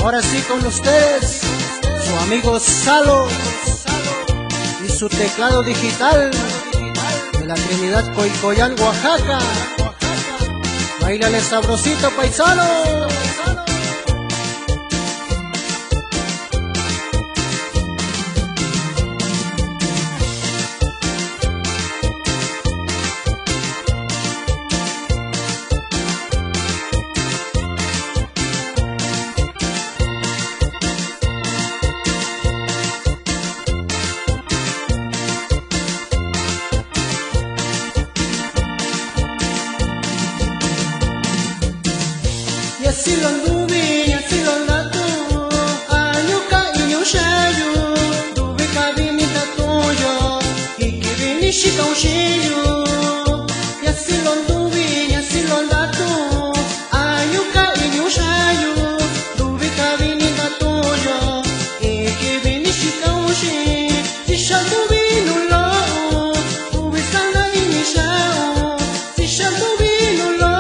Ahora sí con ustedes, su amigo Salo y su teclado digital de la Trinidad Coicoyán, Oaxaca. Báilale sabrosito, paisano. Y así lo anduve, y así lo andatu, añuca y yushayu, tuve cabinita tuyo, y que viniste con cheio. Y así lo anduve, y así lo andatu, añuca y yushayu, tuve cabinita tuyo, y que viniste con cheio. Si ya tuve un lo, tuve sana y mi chao, si ya tuve un lo.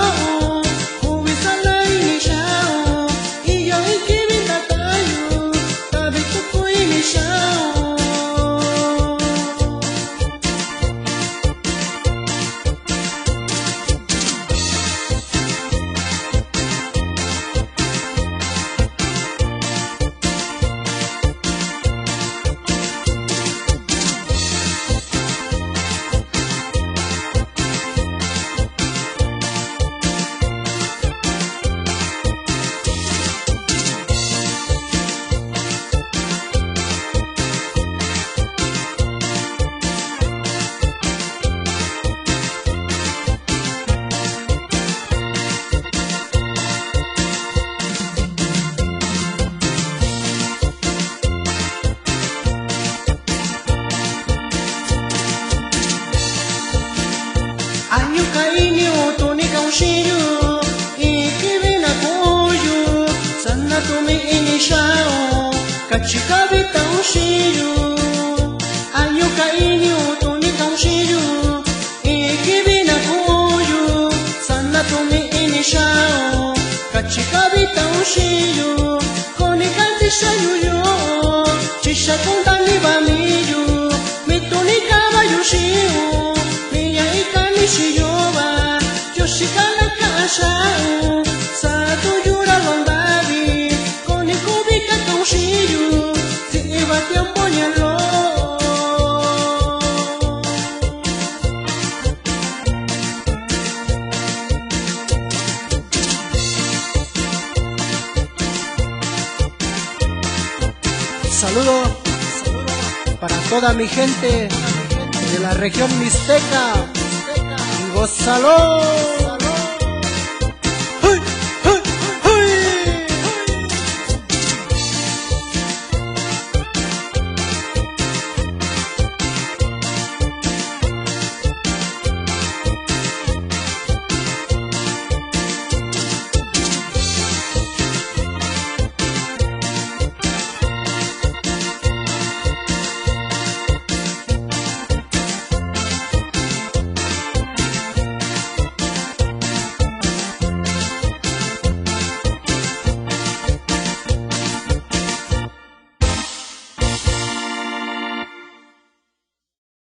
Ayu kainyo tuni kaushiyo, ikibina koyo, sana tumi inishao, kachikabi taushiyo. Ayu kainyo tuni kaushiyo, ikibina koyo, sana tumi inishao, kachikabi taushiyo. Koni kanti shayuyo, chisha kontani bamiyo, mituni kabayushiyo. Shiyoba, Yoshikala Kasha, Sato Yura Londavi, con el Kubika Kaushiyu, Tiba Tiampoñalo. Saludo para toda mi gente de la región mixteca. ¡Gózalo!